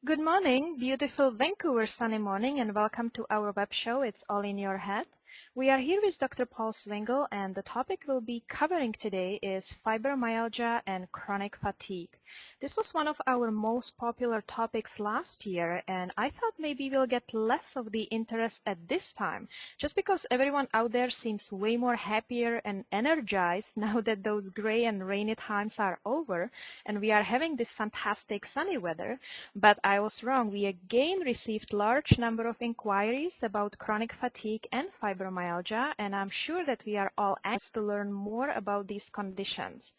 Good morning, beautiful Vancouver sunny morning, and welcome to our web show, It's All in Your Head. We are here with Dr. Paul Swingle, and the topic we'll be covering today is fibromyalgia and chronic fatigue. This was one of our most popular topics last year, and I thought maybe we'll get less of the interest at this time, just because everyone out there seems way more happier and energized now that those gray and rainy times are over, and we are having this fantastic sunny weather. But I was wrong. We again received large number of inquiries about chronic fatigue and fibromyalgia, and I'm sure that we are all anxious to learn more about these conditions.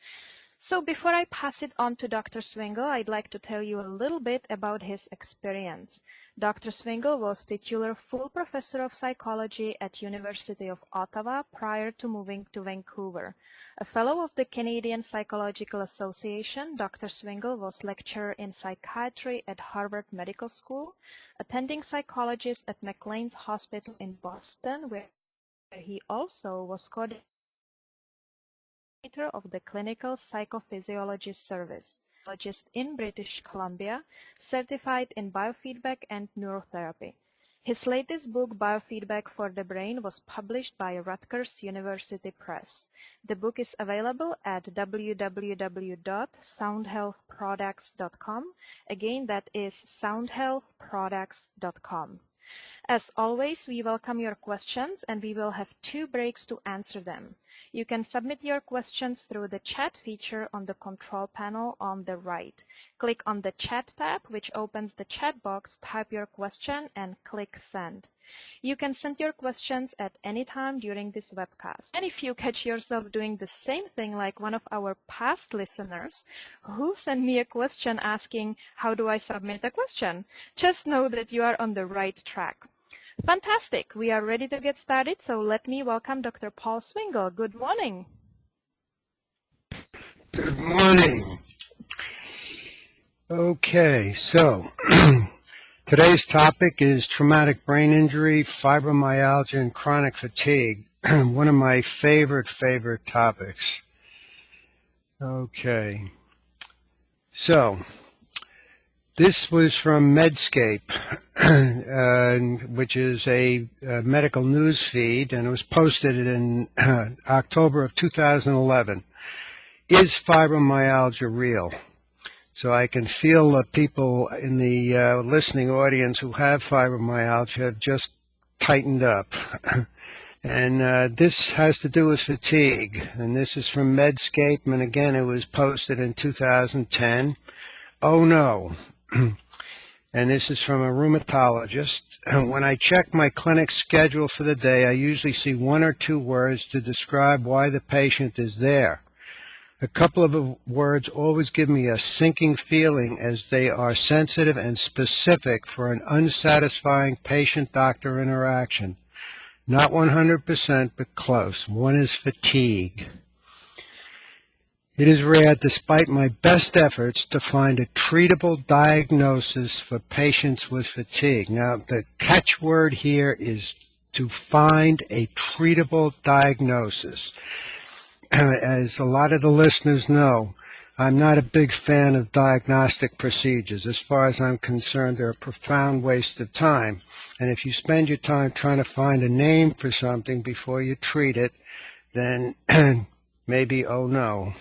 So before I pass it on to Dr. Swingle, I'd like to tell you a little bit about his experience. Dr. Swingle was titular full professor of psychology at University of Ottawa prior to moving to Vancouver. A fellow of the Canadian Psychological Association, Dr. Swingle was lecturer in psychiatry at Harvard Medical School, attending psychologist at McLean's Hospital in Boston, where he also was coordinator of the Clinical Psychophysiology Service, psychologist in British Columbia, certified in biofeedback and neurotherapy. His latest book, Biofeedback for the Brain, was published by Rutgers University Press. The book is available at www.soundhealthproducts.com. Again, that is soundhealthproducts.com. As always, we welcome your questions, and we will have 2 breaks to answer them. You can submit your questions through the chat feature on the control panel on the right. Click on the chat tab, which opens the chat box, type your question, and click send. You can send your questions at any time during this webcast. And if you catch yourself doing the same thing like one of our past listeners who sent me a question asking, how do I submit a question? Just know that you are on the right track. Fantastic. We are ready to get started, so let me welcome Dr. Paul Swingle. Good morning. Good morning. Okay, so today's topic is traumatic brain injury, fibromyalgia, and chronic fatigue. One of my favorite topics. Okay, so this was from Medscape, which is a medical news feed, and it was posted in October of 2011. Is fibromyalgia real? So I can feel the people in the listening audience who have fibromyalgia have just tightened up. And this has to do with fatigue. And this is from Medscape, and again, it was posted in 2010. Oh no. And this is from a rheumatologist. When I check my clinic schedule for the day, I usually see 1 or 2 words to describe why the patient is there. A couple of words always give me a sinking feeling, as they are sensitive and specific for an unsatisfying patient-doctor interaction. Not 100%, but close. One is fatigue. It is rare, despite my best efforts, to find a treatable diagnosis for patients with fatigue. Now, the catchword here is to find a treatable diagnosis. As a lot of the listeners know, I'm not a big fan of diagnostic procedures. As far as I'm concerned, they're a profound waste of time. And if you spend your time trying to find a name for something before you treat it, then maybe, oh no.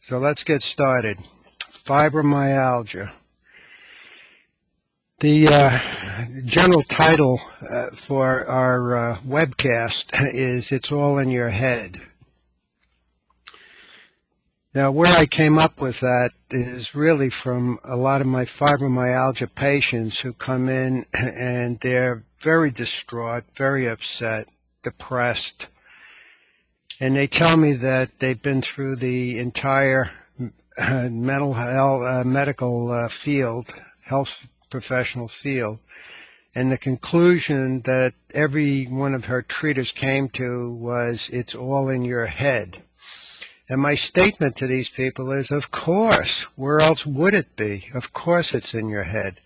So let's get started. Fibromyalgia. The general title for our webcast is It's All in Your Head. Now, where I came up with that is really from a lot of my fibromyalgia patients who come in and they're very distraught, very upset, depressed, and they tell me that they've been through the entire medical field, health professional field, and the conclusion that every one of her treaters came to was, it's all in your head. And my statement to these people is, of course, where else would it be? Of course it's in your head.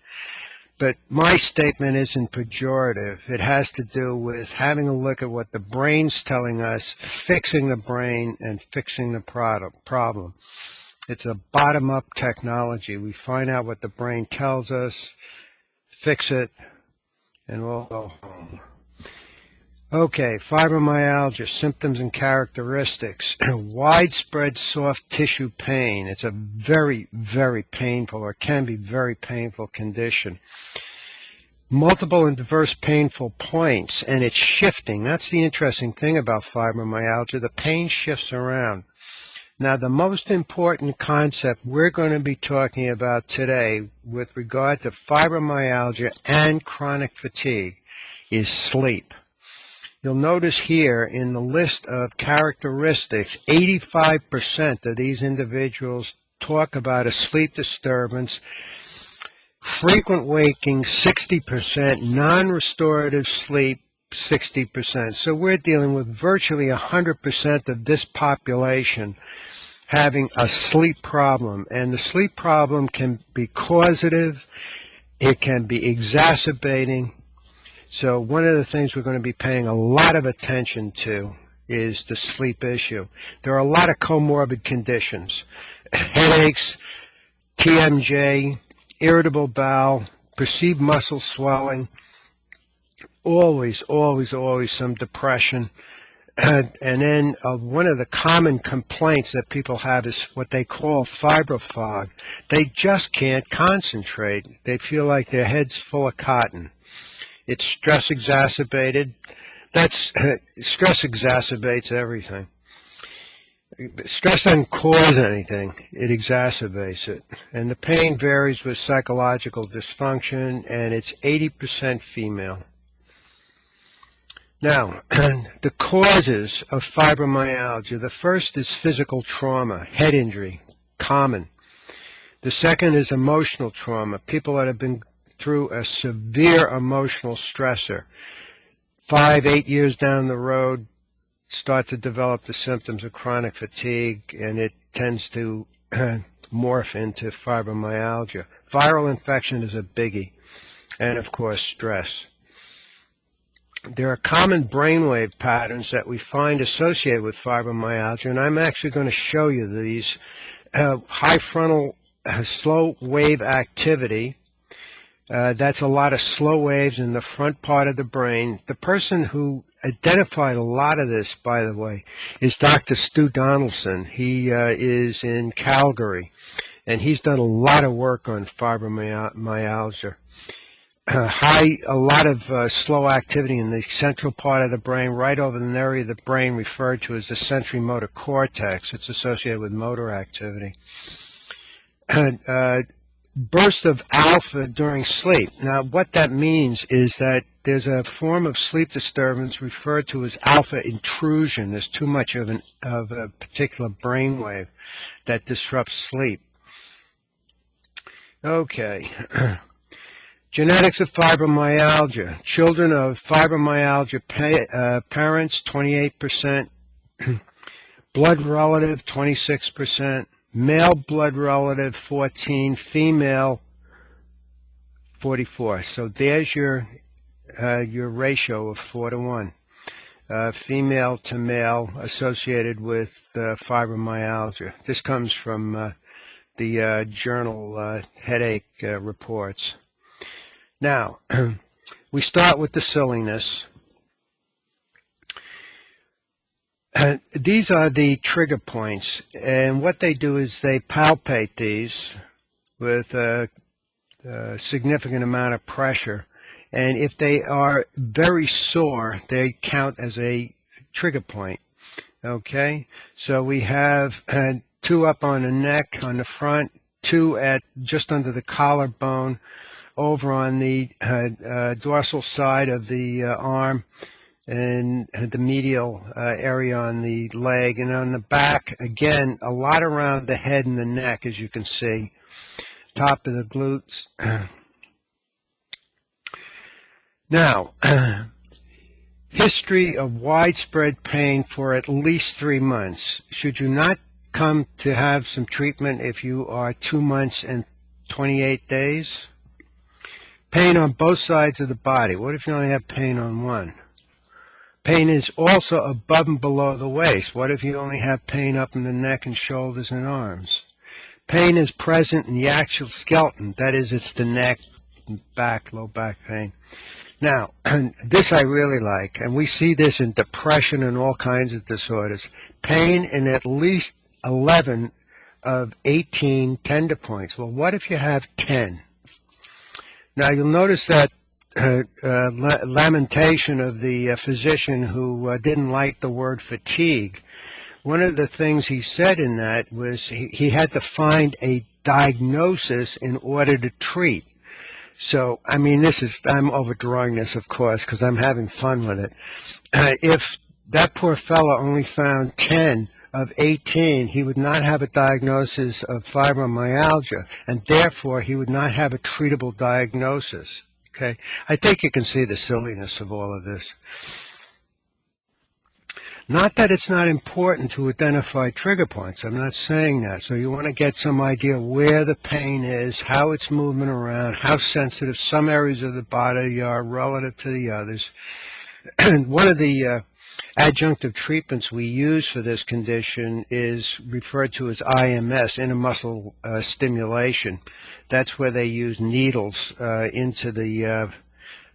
But my statement isn't pejorative. It has to do with having a look at what the brain's telling us, fixing the brain and fixing the problem. It's a bottom-up technology. We find out what the brain tells us, fix it, and we'll go home. Okay, fibromyalgia, symptoms and characteristics. Widespread soft tissue pain. It's a very, very painful, or can be very painful condition. Multiple and diverse painful points, and it's shifting. That's the interesting thing about fibromyalgia. The pain shifts around. Now, the most important concept we're going to be talking about today with regard to fibromyalgia and chronic fatigue is sleep. You'll notice here in the list of characteristics, 85% of these individuals talk about a sleep disturbance, frequent waking 60%, non-restorative sleep 60%. So we're dealing with virtually 100% of this population having a sleep problem. And the sleep problem can be causative, it can be exacerbating. So one of the things we're going to be paying a lot of attention to is the sleep issue. There are a lot of comorbid conditions, headaches, TMJ, irritable bowel, perceived muscle swelling, always some depression. And then one of the common complaints that people have is what they call fibrofog. They just can't concentrate. They feel like their head's full of cotton. It's stress exacerbated. Stress exacerbates everything. Stress doesn't cause anything. It exacerbates it. And the pain varies with psychological dysfunction, and it's 80% female. Now, the causes of fibromyalgia. The first is physical trauma, head injury, common. The second is emotional trauma, people that have been through a severe emotional stressor. 5-8 years down the road, start to develop the symptoms of chronic fatigue, and it tends to morph into fibromyalgia. Viral infection is a biggie, and of course stress. There are common brainwave patterns that we find associated with fibromyalgia, and I'm actually going to show you these. High frontal slow wave activity. That's a lot of slow waves in the front part of the brain. The person who identified a lot of this, by the way, is Dr. Stu Donaldson. He is in Calgary, and he's done a lot of work on fibromyalgia. A lot of slow activity in the central part of the brain, right over the area of the brain referred to as the sensory motor cortex. It's associated with motor activity. Burst of alpha during sleep. Now, what that means is that there's a form of sleep disturbance referred to as alpha intrusion. There's too much of a particular brainwave that disrupts sleep. Okay. Genetics of fibromyalgia. Children of fibromyalgia parents, 28%. Blood relative, 26%. Male blood relative, 14. Female, 44. So there's your ratio of 4-to-1. Female to male associated with fibromyalgia. This comes from the journal Headache Reports. Now, we start with the silliness. These are the trigger points, and what they do is they palpate these with a significant amount of pressure, and if they are very sore, they count as a trigger point. Okay, so we have 2 up on the neck on the front, 2 at just under the collarbone, over on the dorsal side of the arm, and the medial area on the leg, and on the back, again, a lot around the head and the neck, as you can see, top of the glutes. Now, history of widespread pain for at least 3 months. Should you not come to have some treatment if you are 2 months and 28 days? Pain on both sides of the body. What if you only have pain on one? Pain is also above and below the waist. What if you only have pain up in the neck and shoulders and arms? Pain is present in the axial skeleton. That is, it's the neck, back, low back pain. Now, this I really like, and we see this in depression and all kinds of disorders. Pain in at least 11 of 18 tender points. Well, what if you have 10? Now, you'll notice that lamentation of the physician who didn't like the word fatigue. One of the things he said in that was he had to find a diagnosis in order to treat. So, I mean, I'm overdrawing this, of course, because I'm having fun with it. If that poor fellow only found 10 of 18, he would not have a diagnosis of fibromyalgia, and therefore he would not have a treatable diagnosis. Okay? I think you can see the silliness of all of this. Not that it's not important to identify trigger points. I'm not saying that. So you want to get some idea where the pain is, how it's moving around, how sensitive some areas of the body are relative to the others. One of the adjunctive treatments we use for this condition is referred to as IMS, intermuscle stimulation. That's where they use needles into the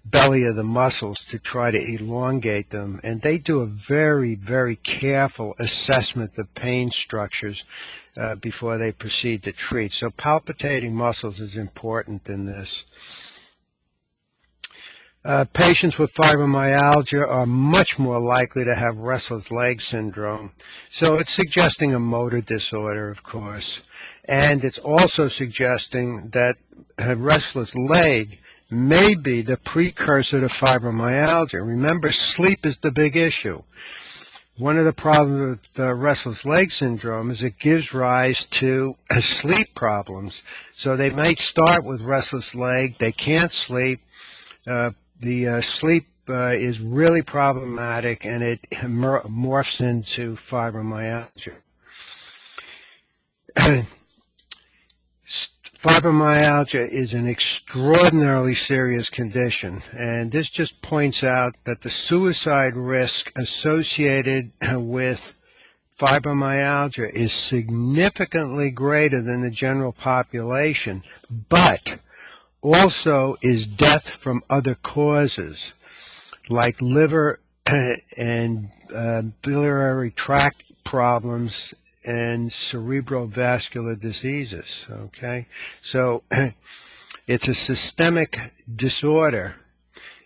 belly of the muscles to try to elongate them, and they do a very, very careful assessment of pain structures before they proceed to treat. So palpitating muscles is important in this. Patients with fibromyalgia are much more likely to have restless leg syndrome, so it's suggesting a motor disorder, of course, and it's also suggesting that restless leg may be the precursor to fibromyalgia. Remember, sleep is the big issue. One of the problems with restless leg syndrome is it gives rise to sleep problems. So they might start with restless leg, they can't sleep, the sleep is really problematic, and it morphs into fibromyalgia. Fibromyalgia is an extraordinarily serious condition, and this just points out that the suicide risk associated with fibromyalgia is significantly greater than the general population, but also is death from other causes, like liver and biliary tract problems and cerebrovascular diseases, okay? So it's a systemic disorder,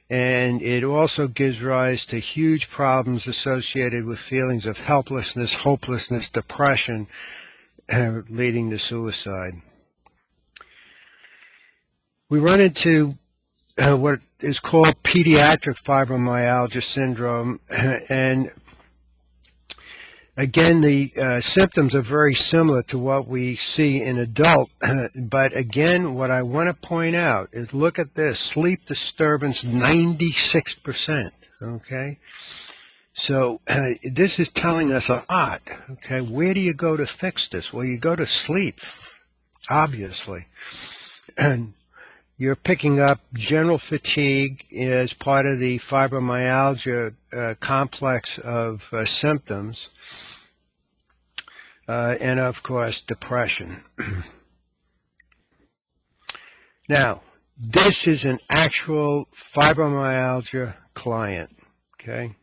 and it also gives rise to huge problems associated with feelings of helplessness, hopelessness, depression, leading to suicide. We run into what is called pediatric fibromyalgia syndrome, and again, the symptoms are very similar to what we see in adult, but again, what I want to point out is look at this, sleep disturbance 96%, okay? So this is telling us a lot, okay? Where do you go to fix this? Well, you go to sleep, obviously. And you're picking up general fatigue as part of the fibromyalgia complex of symptoms, and of course depression. Now, this is an actual fibromyalgia client, okay?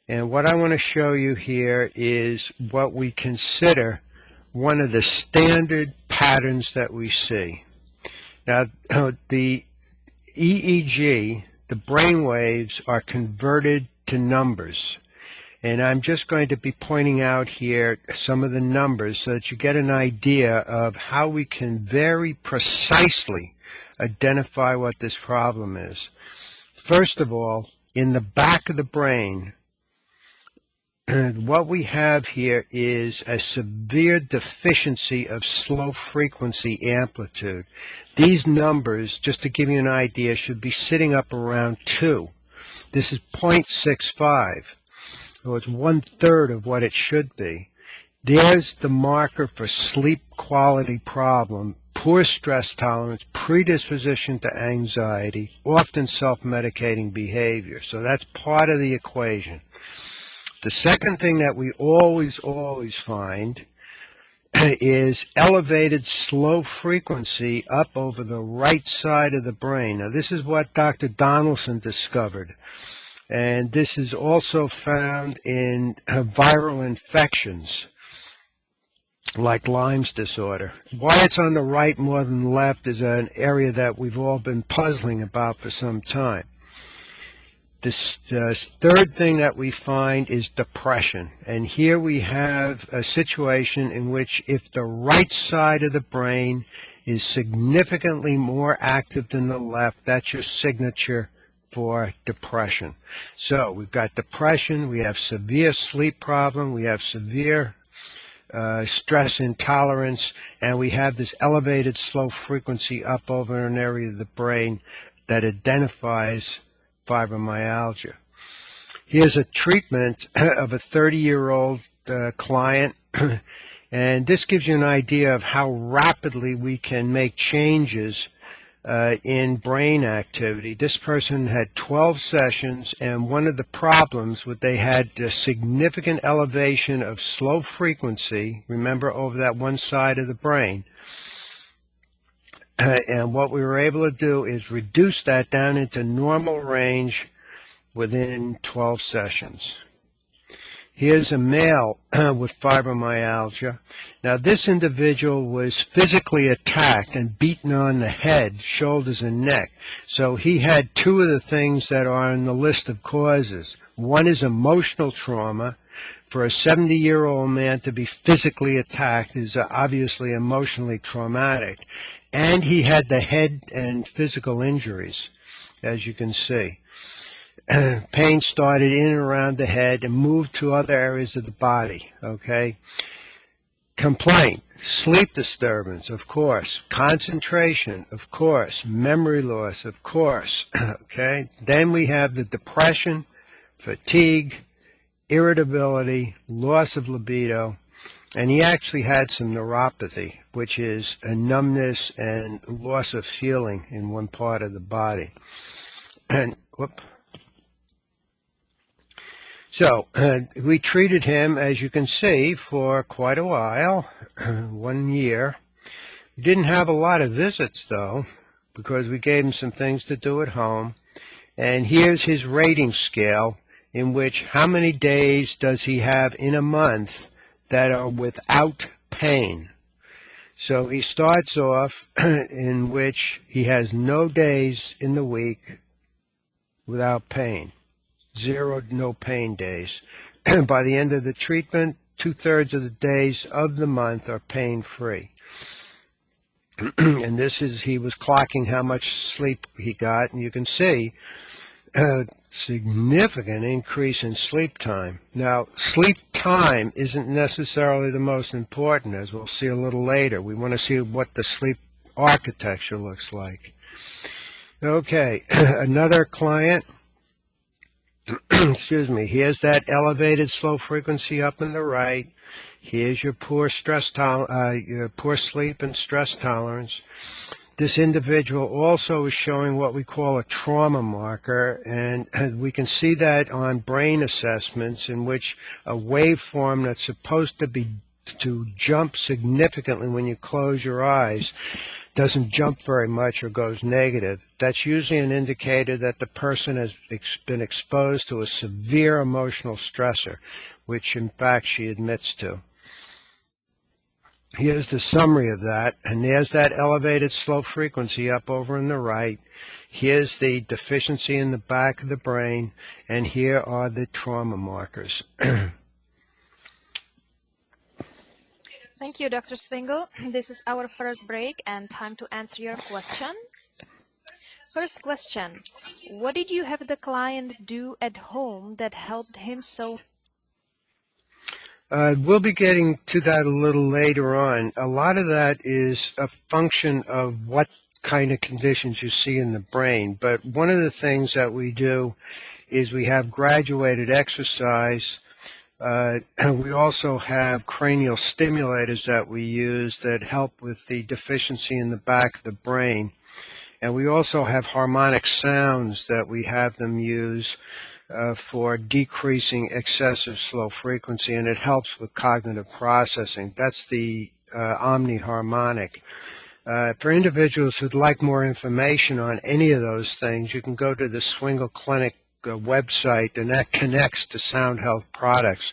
And what I want to show you here is what we consider one of the standard patterns that we see. Now, the EEG, the brain waves, are converted to numbers. And I'm just going to be pointing out here some of the numbers so that you get an idea of how we can very precisely identify what this problem is. First of all, in the back of the brain, what we have here is a severe deficiency of slow frequency amplitude. These numbers, just to give you an idea, should be sitting up around 2. This is 0.65, so it's 1/3 of what it should be. There's the marker for sleep quality problem: poor stress tolerance, predisposition to anxiety, often self-medicating behavior. So that's part of the equation. The second thing that we always find is elevated slow frequency up over the right side of the brain. Now, this is what Dr. Donaldson discovered. And this is also found in viral infections like Lyme's disorder. Why it's on the right more than the left is an area that we've all been puzzling about for some time. This third thing that we find is depression. And here we have a situation in which if the right side of the brain is significantly more active than the left, that's your signature for depression. So we've got depression, we have severe sleep problem, we have severe stress intolerance, and we have this elevated slow frequency up over an area of the brain that identifies fibromyalgia. Here's a treatment of a 30-year-old client, and this gives you an idea of how rapidly we can make changes in brain activity. This person had 12 sessions, and one of the problems was they had a significant elevation of slow frequency, remember, over that one side of the brain. And what we were able to do is reduce that down into normal range within 12 sessions. Here's a male with fibromyalgia. Now, this individual was physically attacked and beaten on the head, shoulders, and neck. So he had two of the things that are on the list of causes. One is emotional trauma. For a 70-year-old man to be physically attacked is obviously emotionally traumatic. And he had the head and physical injuries, as you can see. Pain started in and around the head and moved to other areas of the body, okay? Complaint, sleep disturbance, of course. Concentration, of course. Memory loss, of course, okay? Then we have the depression, fatigue, irritability, loss of libido, and he actually had some neuropathy, which is a numbness and loss of feeling in one part of the body. And, whoop. So we treated him, as you can see, for quite a while, 1 year. We didn't have a lot of visits, though, because we gave him some things to do at home. And here's his rating scale, in which how many days does he have in a month that are without pain. So he starts off in which he has no days in the week without pain. 0 no pain days. By the end of the treatment, 2/3 of the days of the month are pain-free. And this is, he was clocking how much sleep he got, and you can see a significant increase in sleep time. Now, sleep time isn't necessarily the most important, as we'll see a little later. We want to see what the sleep architecture looks like. Okay, another client. Excuse me, here's that elevated slow frequency up in the right. Here's your poor poor sleep and stress tolerance. This individual also is showing what we call a trauma marker, and we can see that on brain assessments in which a waveform that's supposed to jump significantly when you close your eyes doesn't jump very much or goes negative. That's usually an indicator that the person has been exposed to a severe emotional stressor, which in fact she admits to. Here's the summary of that, and there's that elevated slow frequency up over on the right. Here's the deficiency in the back of the brain, and here are the trauma markers. Thank you, Dr. Swingle. This is our first break and time to answer your questions. First question, what did you have the client do at home that helped him so? We'll be getting to that a little later on. A lot of that is a function of what kind of conditions you see in the brain. But one of the things that we do is we have graduated exercise. We also have cranial stimulators that we use that help with the deficiency in the back of the brain. And we also have harmonic sounds that we have them use for decreasing excessive slow frequency, and it helps with cognitive processing. That's the omniharmonic. For individuals who'd like more information on any of those things, you can go to the Swingle Clinic website, and that connects to Sound Health products.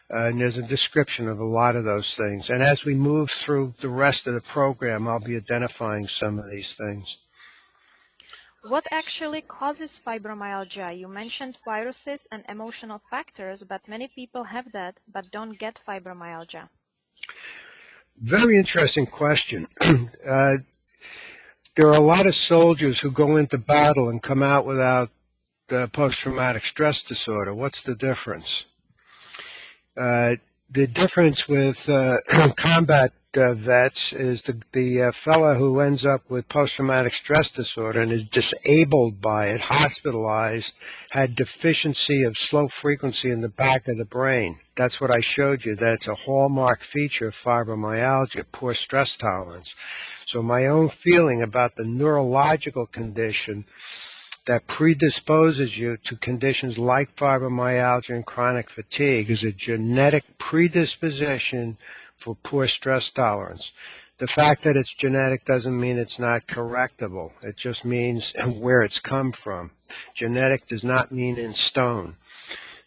And there's a description of a lot of those things. And as we move through the rest of the program, I'll be identifying some of these things. What actually causes fibromyalgia? You mentioned viruses and emotional factors, but many people have that but don't get fibromyalgia. Very interesting question. There are a lot of soldiers who go into battle and come out without post-traumatic stress disorder. What's the difference? The difference with combat vets is the fellow who ends up with post-traumatic stress disorder and is disabled by it, hospitalized, had deficiency of slow frequency in the back of the brain. That's what I showed you. That's a hallmark feature of fibromyalgia, poor stress tolerance. So my own feeling about the neurological condition that predisposes you to conditions like fibromyalgia and chronic fatigue is a genetic predisposition for poor stress tolerance. The fact that it's genetic doesn't mean it's not correctable. It just means where it's come from. Genetic does not mean in stone.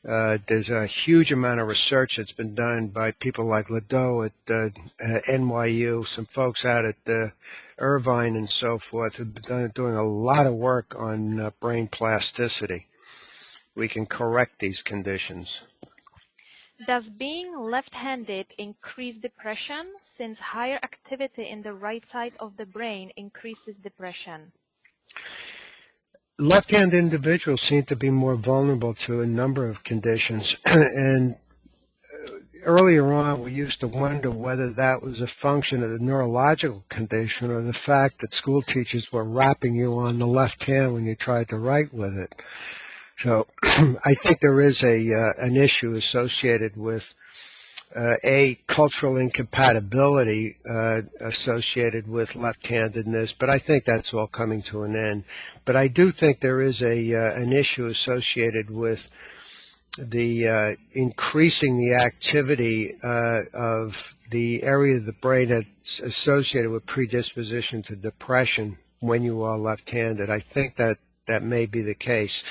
There's a huge amount of research that's been done by people like Ledoux at NYU, some folks out at Irvine and so forth, who've been doing a lot of work on brain plasticity. We can correct these conditions. Does being left-handed increase depression, since higher activity in the right side of the brain increases depression? Left-handed individuals seem to be more vulnerable to a number of conditions, and earlier on we used to wonder whether that was a function of the neurological condition or the fact that school teachers were rapping you on the left hand when you tried to write with it. So I think there is an issue associated with cultural incompatibility associated with left-handedness, but I think that's all coming to an end. But I do think there is an issue associated with the increasing the activity of the area of the brain that's associated with predisposition to depression when you are left-handed. I think that may be the case.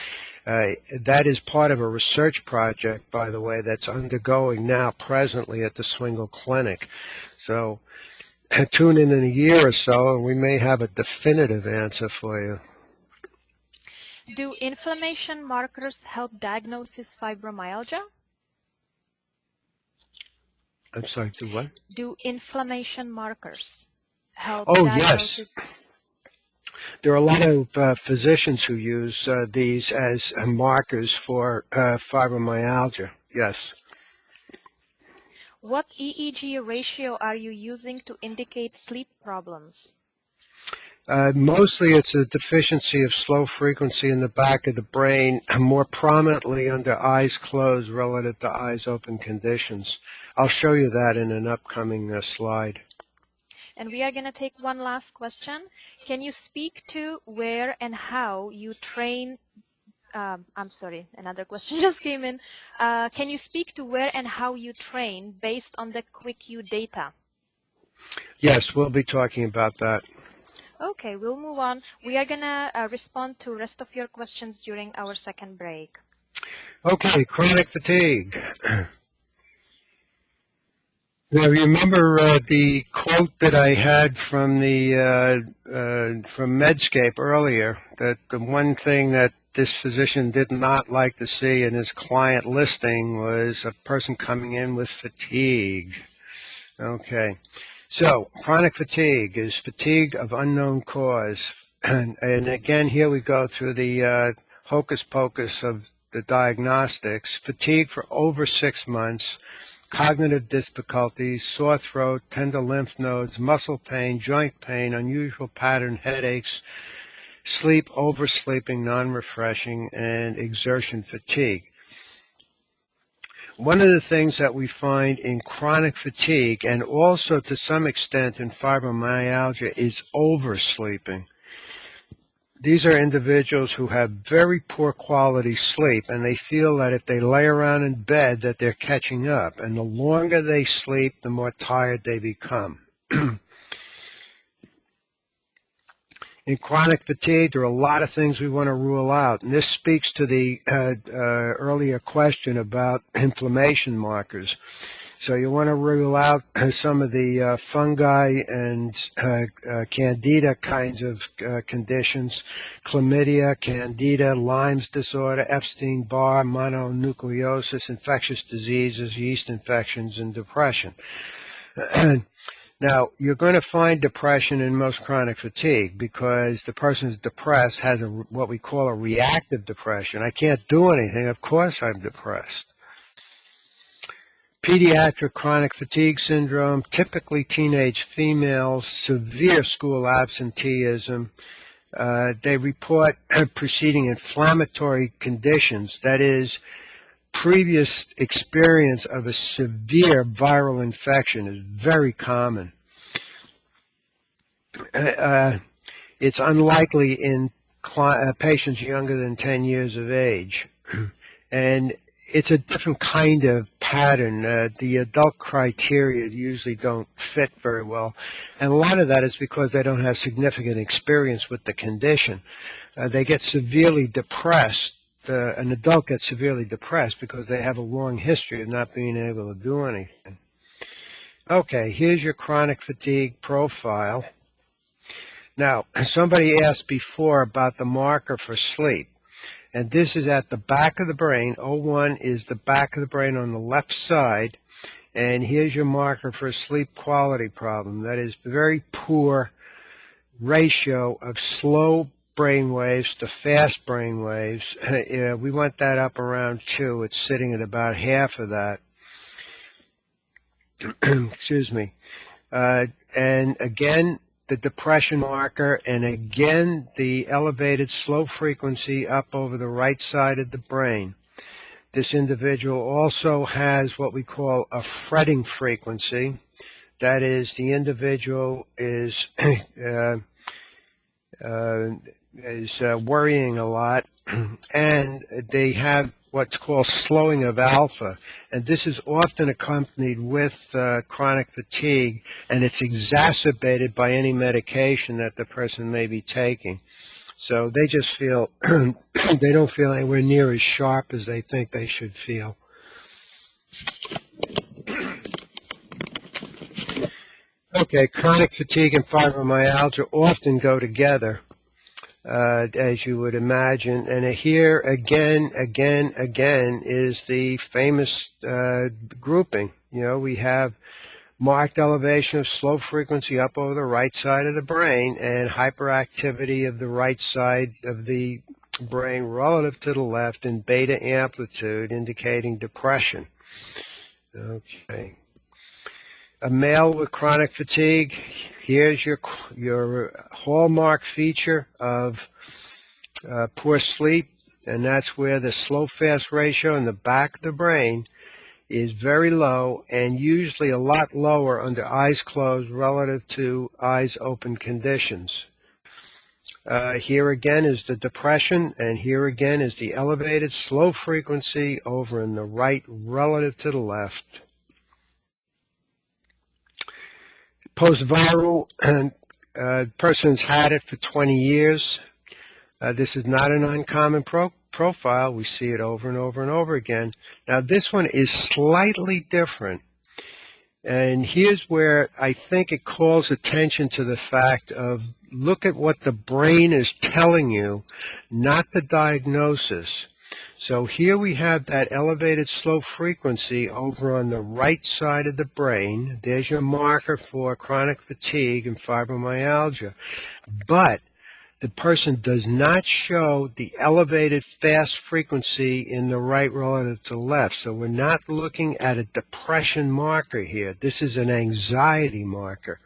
That is part of a research project, by the way, that's undergoing now presently at the Swingle Clinic. So tune in a year or so and we may have a definitive answer for you. Do inflammation markers help diagnosis fibromyalgia? I'm sorry, do what? Do inflammation markers help Yes. diagnosis? There are a lot of physicians who use these as markers for fibromyalgia, yes. What EEG ratio are you using to indicate sleep problems? Mostly it's a deficiency of slow frequency in the back of the brain, more prominently under eyes closed relative to eyes open conditions. I'll show you that in an upcoming slide. And we are going to take one last question. Can you speak to where and how you train? I'm sorry, another question just came in. Can you speak to where and how you train based on the QuickU data? Yes, we'll be talking about that. Okay, we'll move on. We are going to respond to the rest of your questions during our second break. Okay, chronic fatigue. Now, remember the quote that I had from from Medscape earlier, that the one thing that this physician did not like to see in his client listing was a person coming in with fatigue. Okay, so chronic fatigue is fatigue of unknown cause. And again, here we go through the hocus pocus of the diagnostics. Fatigue for over 6 months. Cognitive difficulties, sore throat, tender lymph nodes, muscle pain, joint pain, unusual pattern headaches, sleep, oversleeping, non-refreshing, and exertion fatigue. One of the things that we find in chronic fatigue, and also to some extent in fibromyalgia, is oversleeping. these are individuals who have very poor quality sleep, and they feel that if they lay around in bed that they're catching up, and the longer they sleep, the more tired they become. In chronic fatigue, there are a lot of things we want to rule out, and this speaks to the earlier question about inflammation markers. So you want to rule out some of the fungi and candida kinds of conditions: chlamydia, candida, Lyme's disorder, Epstein-Barr, mononucleosis, infectious diseases, yeast infections, and depression. Now, you're going to find depression in most chronic fatigue because the person who's depressed has what we call a reactive depression. I can't do anything. Of course I'm depressed. Pediatric chronic fatigue syndrome, typically teenage females, severe school absenteeism. They report preceding inflammatory conditions, that is, previous experience of a severe viral infection is very common. It's unlikely in patients younger than 10 years of age. And it's a different kind of pattern. The adult criteria usually don't fit very well. And a lot of that is because they don't have significant experience with the condition. They get severely depressed. An adult gets severely depressed because they have a long history of not being able to do anything. Okay, here's your chronic fatigue profile. Now, somebody asked before about the marker for sleep, and this is at the back of the brain. O1 is the back of the brain on the left side, and here's your marker for a sleep quality problem. That is very poor ratio of slow brain waves to fast brain waves. We want that up around 2. It's sitting at about half of that. Excuse me. And again, the depression marker, and again, the elevated slow frequency up over the right side of the brain. This individual also has what we call a fretting frequency. That is, the individual is worrying a lot, and they have what's called slowing of alpha, and this is often accompanied with chronic fatigue, and it's exacerbated by any medication that the person may be taking. So they just feel, they don't feel anywhere near as sharp as they think they should feel. Okay, chronic fatigue and fibromyalgia often go together, as you would imagine. And here, again, is the famous grouping. You know, we have marked elevation of slow frequency up over the right side of the brain and hyperactivity of the right side of the brain relative to the left in beta amplitude, indicating depression. Okay. A male with chronic fatigue, here's your hallmark feature of poor sleep, and that's where the slow-fast ratio in the back of the brain is very low, and usually a lot lower under eyes closed relative to eyes open conditions. Here again is the depression, and here again is the elevated slow frequency over in the right relative to the left. Post-viral, person's had it for 20 years. This is not an uncommon profile. We see it over and over and over again. Now, this one is slightly different. And here's where I think it calls attention to the fact of look at what the brain is telling you, not the diagnosis. So here we have that elevated slow frequency over on the right side of the brain. There's your marker for chronic fatigue and fibromyalgia. But the person does not show the elevated fast frequency in the right relative to left. So we're not looking at a depression marker here. This is an anxiety marker.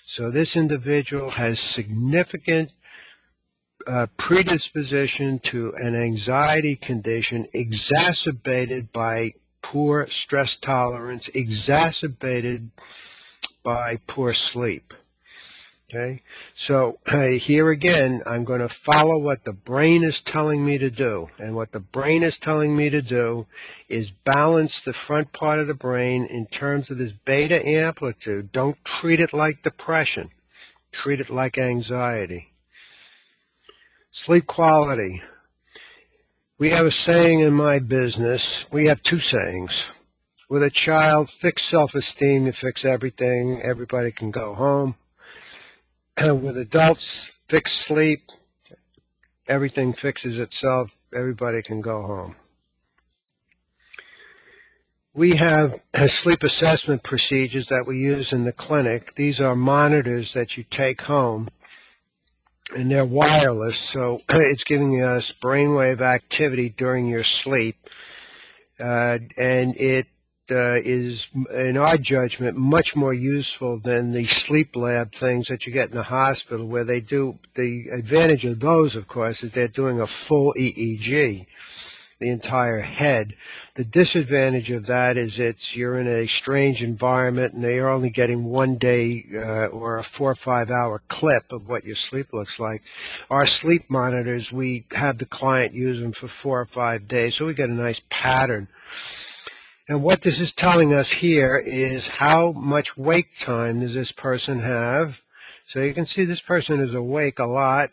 So this individual has significant predisposition to an anxiety condition exacerbated by poor stress tolerance, exacerbated by poor sleep. Okay, so here again, I'm going to follow what the brain is telling me to do. And what the brain is telling me to do is balance the front part of the brain in terms of this beta amplitude. Don't treat it like depression. Treat it like anxiety. Sleep quality. We have a saying in my business. We have two sayings. With a child, fix self-esteem, you fix everything. Everybody can go home. With adults, fix sleep, everything fixes itself, everybody can go home. We have sleep assessment procedures that we use in the clinic. These are monitors that you take home, and they're wireless, so it's giving us brainwave activity during your sleep, and it is, in our judgment, much more useful than the sleep lab things that you get in the hospital, where they do. The advantage of those, of course, is they're doing a full EEG, the entire head. The disadvantage of that is you're in a strange environment, and they're only getting 1 day or a 4 or 5 hour clip of what your sleep looks like. Our sleep monitors, we have the client use them for 4 or 5 days, so we get a nice pattern. And what this is telling us here is how much wake time does this person have. So you can see this person is awake a lot.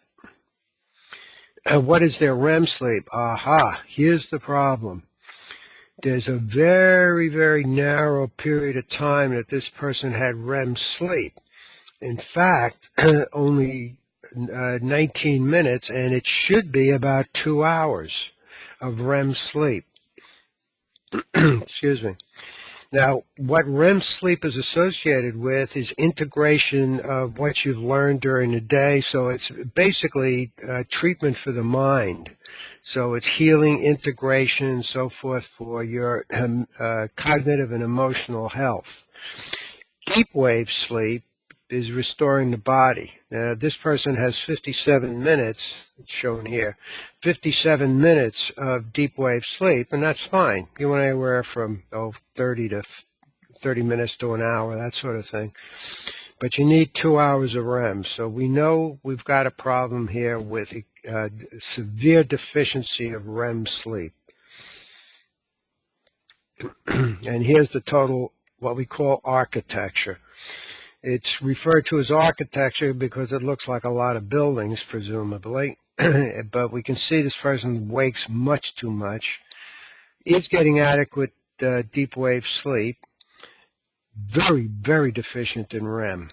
And what is their REM sleep? Aha, here's the problem. There's a very, very narrow period of time that this person had REM sleep. In fact, only 19 minutes, and it should be about 2 hours of REM sleep. Excuse me. Now, what REM sleep is associated with is integration of what you've learned during the day. So it's basically treatment for the mind. So it's healing, integration, and so forth for your cognitive and emotional health. Deep wave sleep is restoring the body. Now, this person has 57 minutes, shown here, 57 minutes of deep wave sleep, and that's fine. You want anywhere from 30 minutes to an hour, that sort of thing. But you need 2 hours of REM. So we know we've got a problem here with severe deficiency of REM sleep. And here's the total, what we call architecture. It's referred to as architecture because it looks like a lot of buildings, presumably. But we can see this person wakes much too much. Is getting adequate deep wave sleep. Very, very deficient in REM.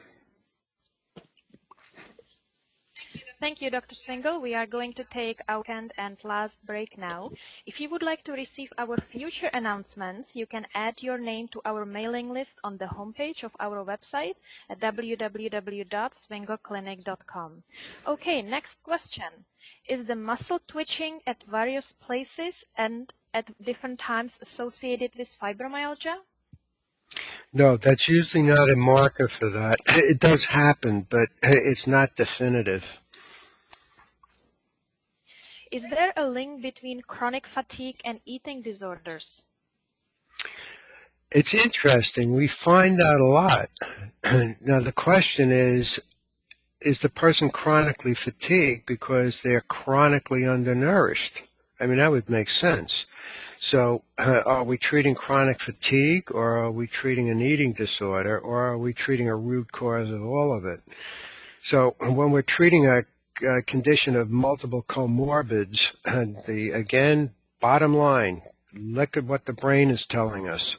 Thank you, Dr. Swingle. We are going to take our second and last break now. If you would like to receive our future announcements, you can add your name to our mailing list on the homepage of our website at www.swingleclinic.com. Okay, next question. Is the muscle twitching at various places and at different times associated with fibromyalgia? No, that's usually not a marker for that. It does happen, but it's not definitive. Is there a link between chronic fatigue and eating disorders? It's interesting. We find out a lot. Now, the question is the person chronically fatigued because they're chronically undernourished? I mean, that would make sense. So are we treating chronic fatigue, or are we treating an eating disorder, or are we treating a root cause of all of it? So when we're treating a condition of multiple comorbids, again, bottom line, look at what the brain is telling us.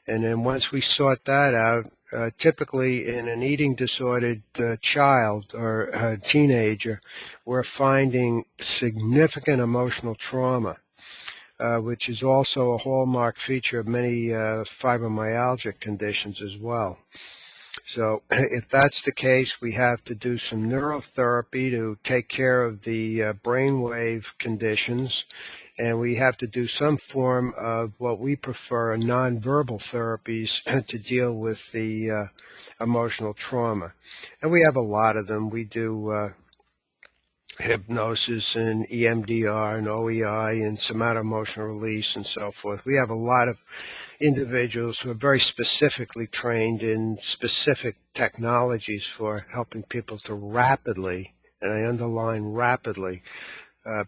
And then once we sort that out, typically in an eating disordered child or teenager, we're finding significant emotional trauma, which is also a hallmark feature of many fibromyalgia conditions as well. So if that's the case, we have to do some neurotherapy to take care of the brainwave conditions, and we have to do some form of what we prefer, nonverbal therapies to deal with the emotional trauma. And we have a lot of them. We do hypnosis and EMDR and OEI and somato-emotional release and so forth. We have a lot of individuals who are very specifically trained in specific technologies for helping people to rapidly, and I underline rapidly,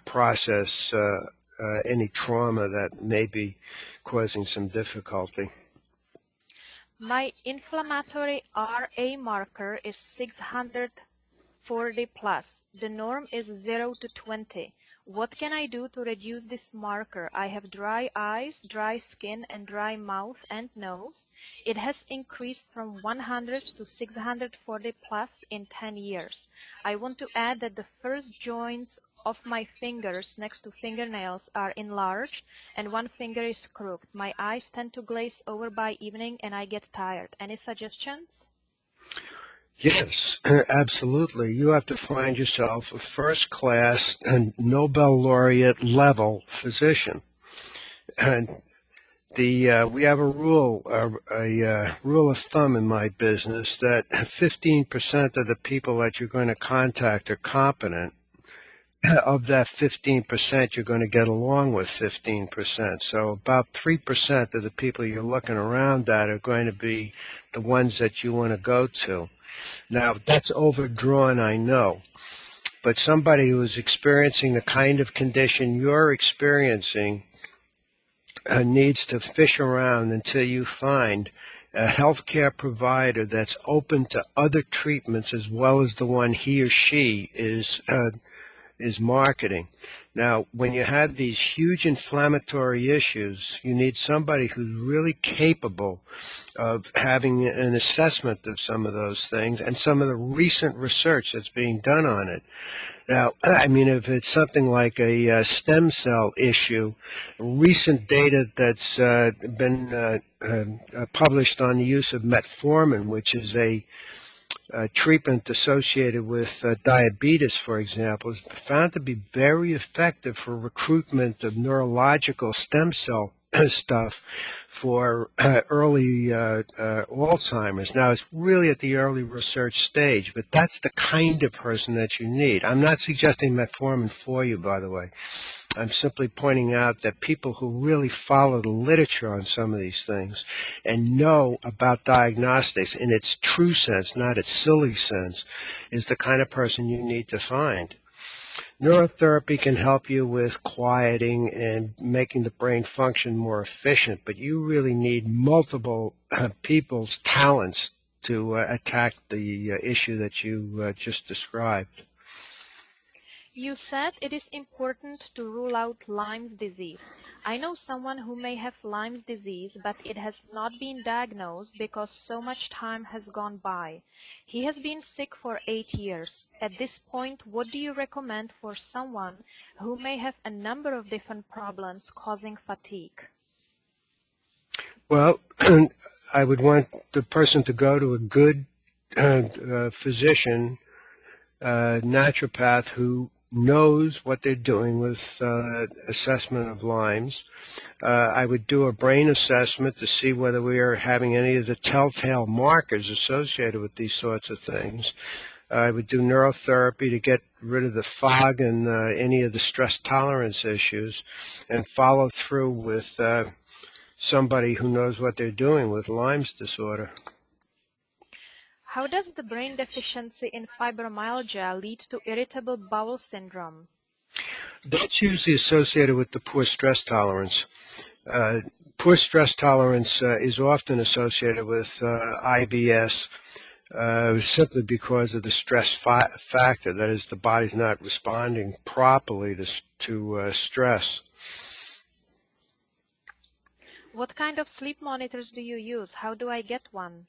process any trauma that may be causing some difficulty. My inflammatory RA marker is 640 plus. The norm is 0 to 20. What can I do to reduce this marker? I have dry eyes, dry skin, and dry mouth and nose. It has increased from 100 to 640 plus in 10 years. I want to add that the first joints of my fingers next to fingernails are enlarged and one finger is crooked. My eyes tend to glaze over by evening and I get tired. Any suggestions? Yes, absolutely. You have to find yourself a first-class and Nobel laureate level physician. And we have a rule of thumb in my business that 15% of the people that you're going to contact are competent. Of that 15%, you're going to get along with 15%. So about 3% of the people you're looking around at are going to be the ones that you want to go to. Now, that's overdrawn, I know, but somebody who is experiencing the kind of condition you're experiencing needs to fish around until you find a healthcare provider that's open to other treatments as well as the one he or she is marketing. Now, when you have these huge inflammatory issues, you need somebody who's really capable of having an assessment of some of those things and some of the recent research that's being done on it. Now, I mean, if it's something like a stem cell issue, recent data that's been published on the use of metformin, which is a treatment associated with diabetes, for example, is found to be very effective for recruitment of neurological stem cell stuff for early Alzheimer's. Now, it's really at the early research stage, but that's the kind of person that you need. I'm not suggesting metformin for you, by the way. I'm simply pointing out that people who really follow the literature on some of these things and know about diagnostics in its true sense, not its silly sense, is the kind of person you need to find. Neurotherapy can help you with quieting and making the brain function more efficient, but you really need multiple people's talents to attack the issue that you just described. You said it is important to rule out Lyme's disease. I know someone who may have Lyme's disease, but it has not been diagnosed because so much time has gone by. He has been sick for 8 years. At this point, what do you recommend for someone who may have a number of different problems causing fatigue? Well, I would want the person to go to a good physician, naturopath who knows what they're doing with assessment of Lyme's. I would do a brain assessment to see whether we are having any of the telltale markers associated with these sorts of things. I would do neurotherapy to get rid of the fog and any of the stress tolerance issues, and follow through with somebody who knows what they're doing with Lyme's disorder. How does the brain deficiency in fibromyalgia lead to irritable bowel syndrome? That's usually associated with the poor stress tolerance. Poor stress tolerance is often associated with IBS simply because of the stress factor. That is, the body's not responding properly to stress. What kind of sleep monitors do you use? How do I get one?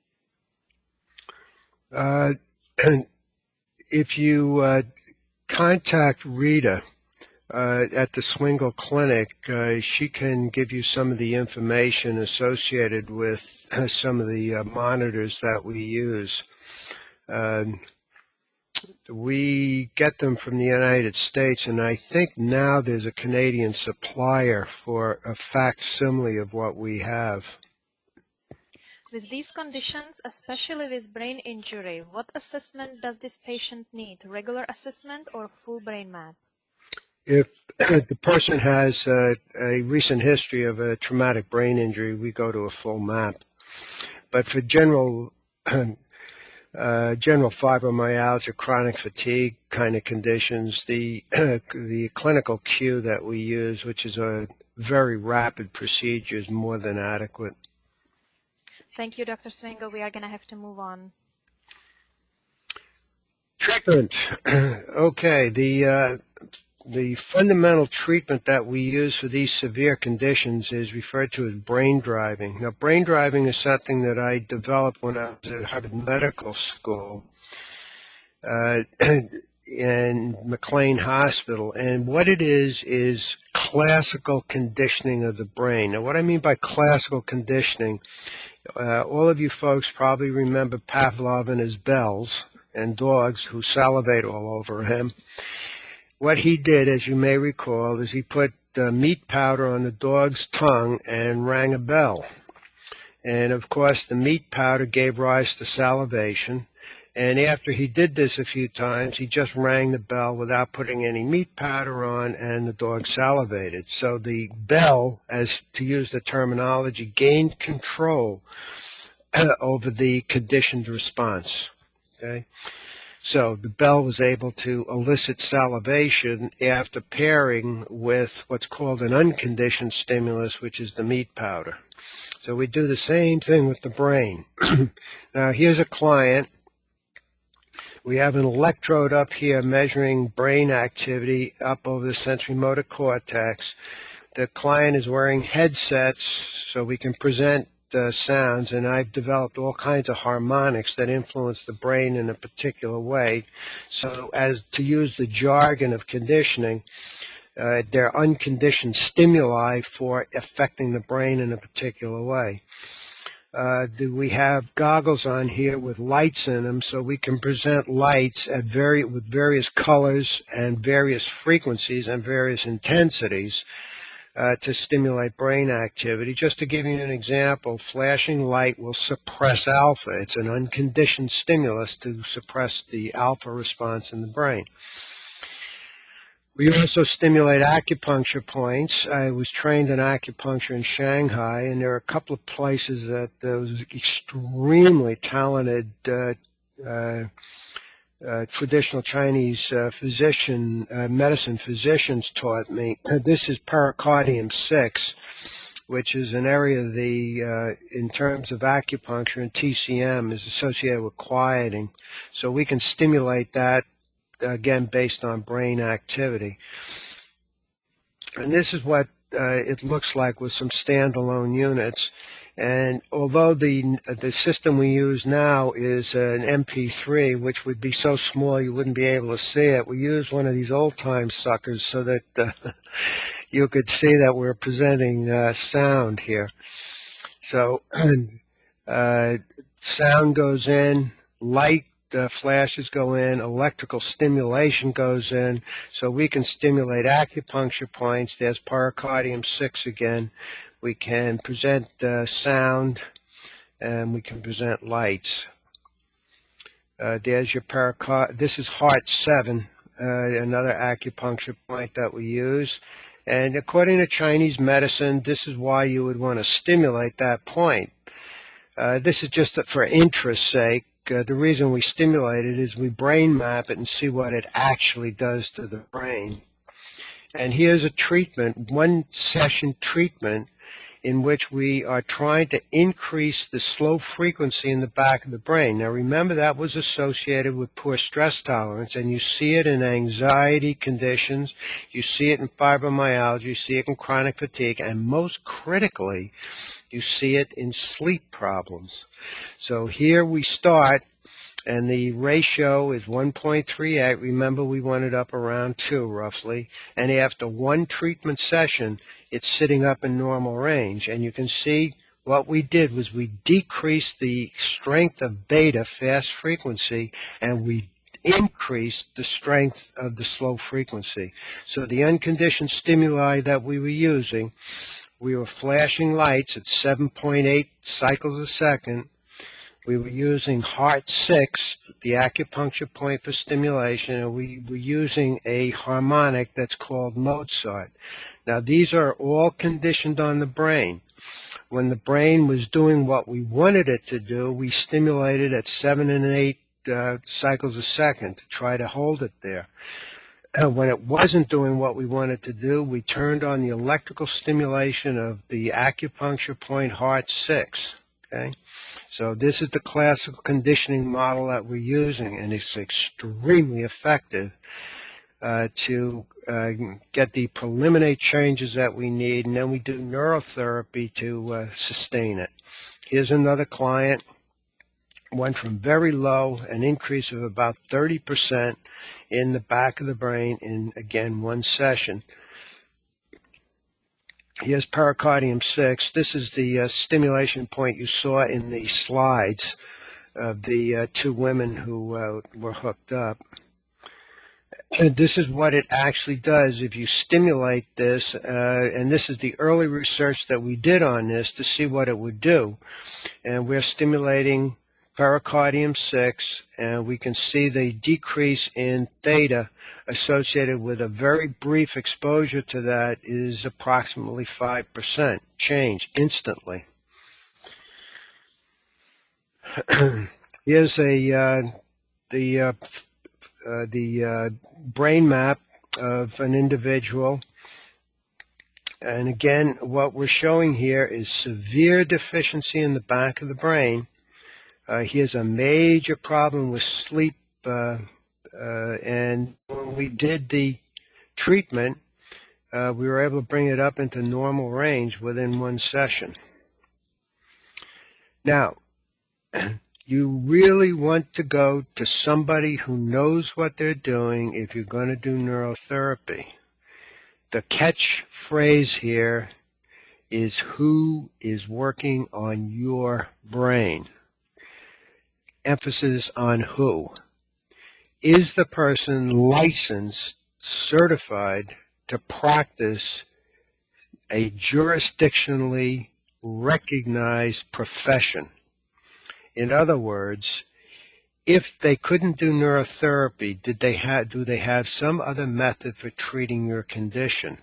If you contact Rita at the Swingle Clinic, she can give you some of the information associated with some of the monitors that we use. We get them from the United States, and I think now there's a Canadian supplier for a facsimile of what we have. With these conditions, especially with brain injury, what assessment does this patient need? Regular assessment or full brain map? If the person has a recent history of a traumatic brain injury, we go to a full map. But for general fibromyalgia, chronic fatigue kind of conditions, the clinical cue that we use, which is a very rapid procedure, is more than adequate. Thank you, Dr. Swingle. We are going to have to move on. Treatment. Okay, the fundamental treatment that we use for these severe conditions is referred to as braindriving. Now, braindriving is something that I developed when I was at Harvard Medical School in McLean Hospital. And what it is classical conditioning of the brain. Now, what I mean by classical conditioning, all of you folks probably remember Pavlov and his bells and dogs who salivate all over him. What he did, as you may recall, is he put meat powder on the dog's tongue and rang a bell. And of course, the meat powder gave rise to salivation. And after he did this a few times, he just rang the bell without putting any meat powder on, and the dog salivated. So the bell, as to use the terminology, gained control over the conditioned response. Okay? So the bell was able to elicit salivation after pairing with what's called an unconditioned stimulus, which is the meat powder. So we do the same thing with the brain. Now here's a client. We have an electrode up here measuring brain activity up over the sensory motor cortex. The client is wearing headsets so we can present sounds, and I've developed all kinds of harmonics that influence the brain in a particular way. So as to use the jargon of conditioning, they're unconditioned stimuli for affecting the brain in a particular way. We have goggles on here with lights in them, so we can present lights at with various colors and various frequencies and various intensities to stimulate brain activity. Just to give you an example, flashing light will suppress alpha. It's an unconditioned stimulus to suppress the alpha response in the brain. We also stimulate acupuncture points. I was trained in acupuncture in Shanghai, and there are a couple of places that those extremely talented traditional Chinese medicine physicians taught me. This is Pericardium 6, which is an area in terms of acupuncture and TCM is associated with quieting. So we can stimulate that, again, based on brain activity. And this is what it looks like with some standalone units. And although the system we use now is an MP3, which would be so small you wouldn't be able to see it, we use one of these old-time suckers so that you could see that we're presenting sound here. So sound goes in, light flashes go in, electrical stimulation goes in, so we can stimulate acupuncture points. There's Pericardium 6 again. We can present sound, and we can present lights. There's your pericardium. This is Heart 7, another acupuncture point that we use. And according to Chinese medicine, this is why you would want to stimulate that point. This is just for interest's sake. The reason we stimulate it is we brain map it and see what it actually does to the brain. And here's a treatment, one session treatment, in which we are trying to increase the slow frequency in the back of the brain. Now remember, that was associated with poor stress tolerance, and you see it in anxiety conditions, you see it in fibromyalgia, you see it in chronic fatigue, and most critically, you see it in sleep problems. So here we start, and the ratio is 1.38. Remember, we want it up around 2 roughly. And after one treatment session, it's sitting up in normal range. And you can see what we did was we decreased the strength of beta, fast frequency, and we increased the strength of the slow frequency. So the unconditioned stimuli that we were using, we were flashing lights at 7.8 cycles a second. We were using heart 6, the acupuncture point for stimulation, and we were using a harmonic that's called Mozart. Now, these are all conditioned on the brain. When the brain was doing what we wanted it to do, we stimulated at 7 and 8 cycles a second to try to hold it there. When it wasn't doing what we wanted to do, we turned on the electrical stimulation of the acupuncture point heart 6. Okay? So this is the classical conditioning model that we're using, and it's extremely effective to get the preliminary changes that we need, and then we do neurotherapy to sustain it. Here's another client. Went from very low, an increase of about 30% in the back of the brain in, again, one session. Here's pericardium 6. This is the stimulation point you saw in the slides of the two women who were hooked up. And this is what it actually does if you stimulate this, and this is the early research that we did on this to see what it would do. And we're stimulating pericardium 6, and we can see the decrease in theta associated with a very brief exposure to that is approximately 5% change instantly. Here's the brain map of an individual. And again, what we're showing here is severe deficiency in the back of the brain. He has a major problem with sleep, and when we did the treatment, we were able to bring it up into normal range within one session. Now, you really want to go to somebody who knows what they're doing if you're going to do neurotherapy. The catchphrase here is who is working on your brain. Emphasis on who. Is the person licensed, certified to practice a jurisdictionally recognized profession? In other words, if they couldn't do neurotherapy, do they have some other method for treating your condition?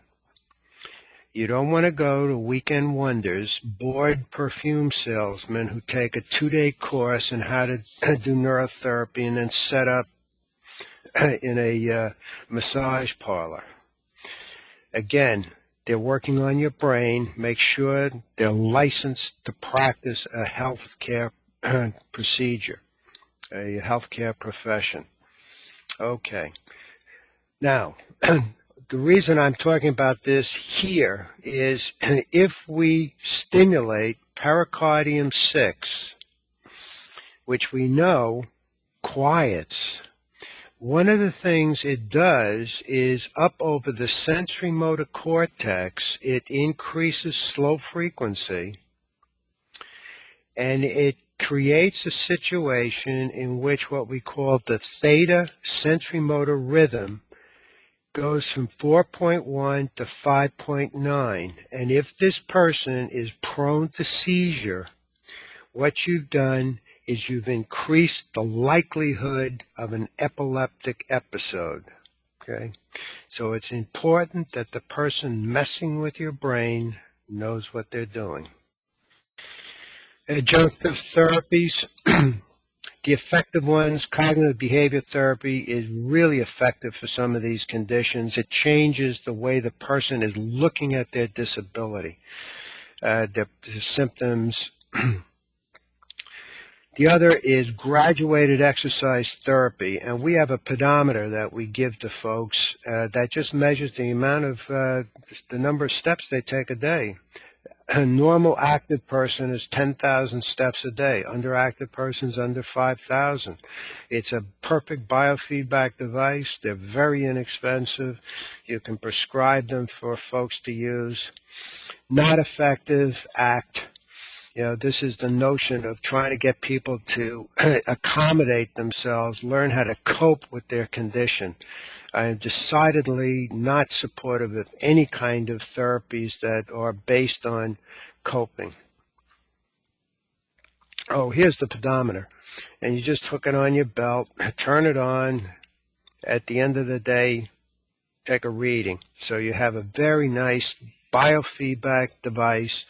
You don't want to go to weekend wonders, bored perfume salesmen who take a 2-day course on how to do neurotherapy and then set up in a massage parlor. Again, they're working on your brain. Make sure they're licensed to practice a healthcare procedure, a healthcare profession. Okay. Now, the reason I'm talking about this here is if we stimulate pericardium 6, which we know quiets, one of the things it does is up over the sensory motor cortex, it increases slow frequency, and it creates a situation in which what we call the theta sensory motor rhythm goes from 4.1 to 5.9. And if this person is prone to seizure, what you've done is you've increased the likelihood of an epileptic episode. Okay? So it's important that the person messing with your brain knows what they're doing. Adjunctive therapies. The effective ones, cognitive behavior therapy, is really effective for some of these conditions. It changes the way the person is looking at their disability, their symptoms. The other is graduated exercise therapy, and we have a pedometer that we give to folks that just measures the amount of the number of steps they take a day. A normal active person is 10,000 steps a day. Underactive person's under 5,000. It's a perfect biofeedback device. They're very inexpensive. You can prescribe them for folks to use. Not effective, ACT. You know, this is the notion of trying to get people to accommodate themselves, learn how to cope with their condition. I am decidedly not supportive of any kind of therapies that are based on coping. Oh, here's the pedometer. And you just hook it on your belt, turn it on. At the end of the day, take a reading. So you have a very nice biofeedback device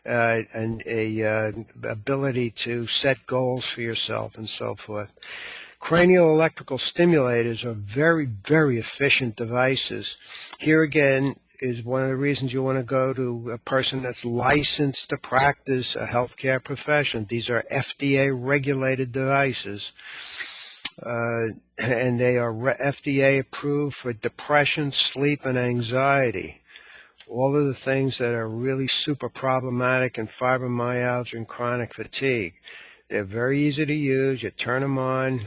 and a ability to set goals for yourself and so forth. Cranial electrical stimulators are very, very efficient devices. Here again is one of the reasons you want to go to a person that's licensed to practice a healthcare profession. These are FDA-regulated devices, and they are FDA approved for depression, sleep, and anxiety. All of the things that are really super problematic in fibromyalgia and chronic fatigue. They're very easy to use. You turn them on,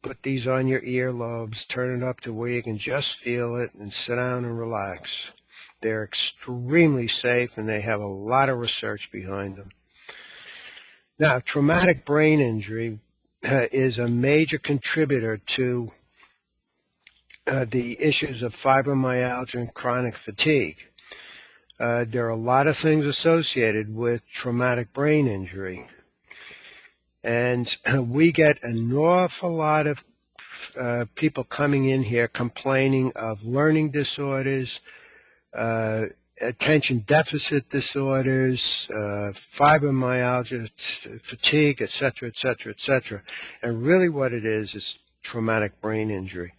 put these on your earlobes, turn it up to where you can just feel it, and sit down and relax. They're extremely safe, and they have a lot of research behind them. Now, traumatic brain injury is a major contributor to the issues of fibromyalgia and chronic fatigue. There are a lot of things associated with traumatic brain injury. And we get an awful lot of people coming in here complaining of learning disorders, attention deficit disorders, fibromyalgia, fatigue, etc., etc., etc. And really what it is traumatic brain injury.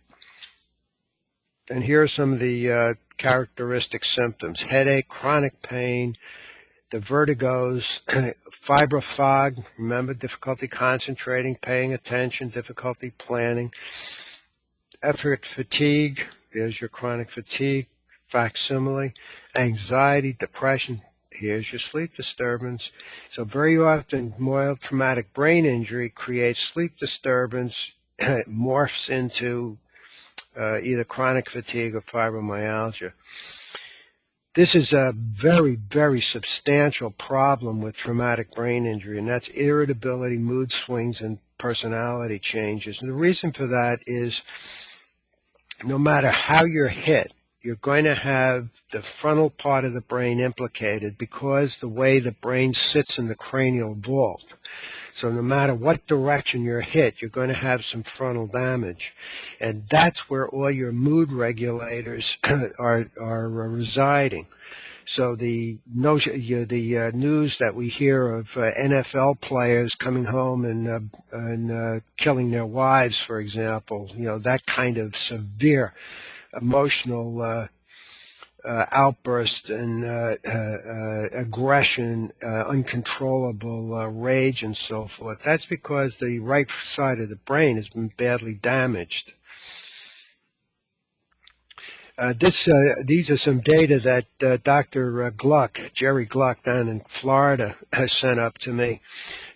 And here are some of the characteristic symptoms: headache, chronic pain, the vertigos, fibrofog, remember, difficulty concentrating, paying attention, difficulty planning, effort fatigue, there's your chronic fatigue, facsimile, anxiety, depression, here's your sleep disturbance. So very often mild traumatic brain injury creates sleep disturbance, morphs into either chronic fatigue or fibromyalgia. This is a very, very substantial problem with traumatic brain injury, and that's irritability, mood swings, and personality changes. And the reason for that is no matter how you're hit, you're going to have the frontal part of the brain implicated because the way the brain sits in the cranial vault. So no matter what direction you're hit, you're going to have some frontal damage. And that's where all your mood regulators are residing. So the news that we hear of NFL players coming home and killing their wives, for example, that kind of severe emotional outburst and aggression, uncontrollable rage, and so forth. That's because the right side of the brain has been badly damaged. These are some data that Dr. Gluck, Jerry Gluck down in Florida, has sent up to me.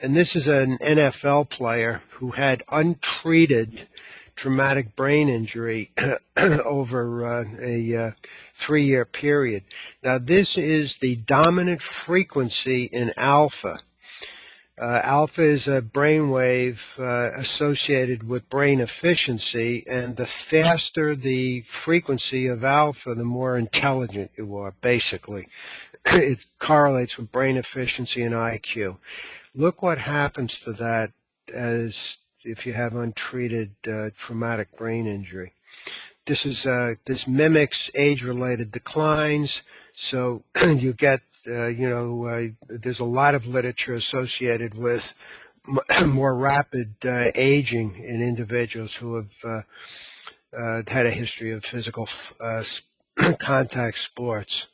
And this is an NFL player who had untreated traumatic brain injury over a 3-year period. Now, this is the dominant frequency in alpha. Alpha is a brainwave associated with brain efficiency, and the faster the frequency of alpha, the more intelligent you are, basically. It correlates with brain efficiency and IQ. Look what happens to that as if you have untreated traumatic brain injury. This mimics age-related declines, so you get there's a lot of literature associated with more rapid aging in individuals who have had a history of physical contact sports.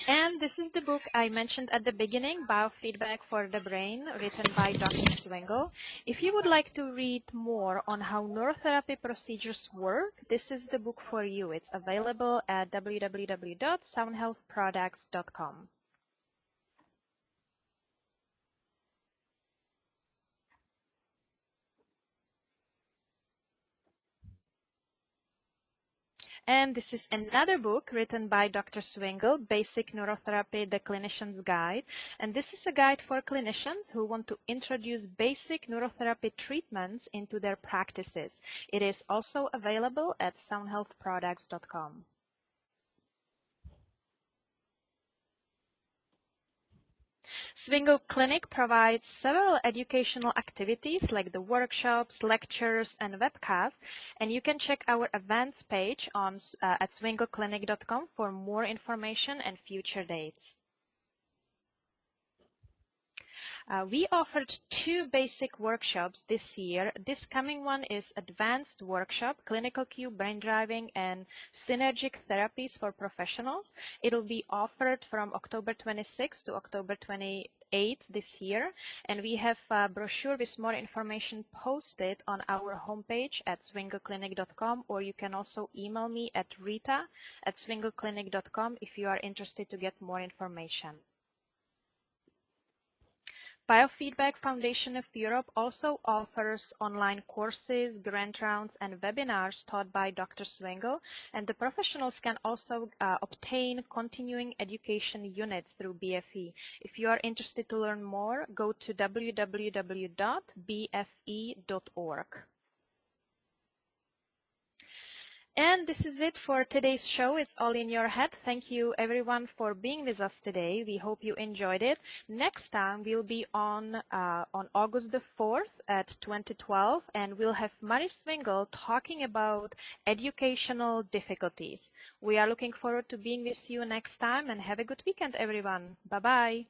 And this is the book I mentioned at the beginning, Biofeedback for the Brain, written by Dr. Swingle. If you would like to read more on how neurotherapy procedures work, this is the book for you. It's available at www.soundhealthproducts.com. And this is another book written by Dr. Swingle, Basic Neurotherapy, the Clinician's Guide. And this is a guide for clinicians who want to introduce basic neurotherapy treatments into their practices. It is also available at soundhealthproducts.com. Swingle Clinic provides several educational activities like the workshops, lectures, and webcasts, and you can check our events page on at swingleclinic.com for more information and future dates. We offered 2 basic workshops this year. This coming one is Advanced Workshop, Clinical Q, Braindriving, and Synergic Therapies for Professionals. It will be offered from October 26th to October 28th this year. And we have a brochure with more information posted on our homepage at swingleclinic.com, or you can also email me at rita@swingleclinic.com if you are interested to get more information. Biofeedback Foundation of Europe also offers online courses, grant rounds, and webinars taught by Dr. Swingle, and the professionals can also obtain continuing education units through BFE. If you are interested to learn more, go to www.bfe.org. And this is it for today's show. It's all in your head. Thank you everyone for being with us today. We hope you enjoyed it. Next time we'll be on August the 4th at 2012, and we'll have Mari Swingle talking about educational difficulties. We are looking forward to being with you next time, and have a good weekend, everyone. Bye-bye.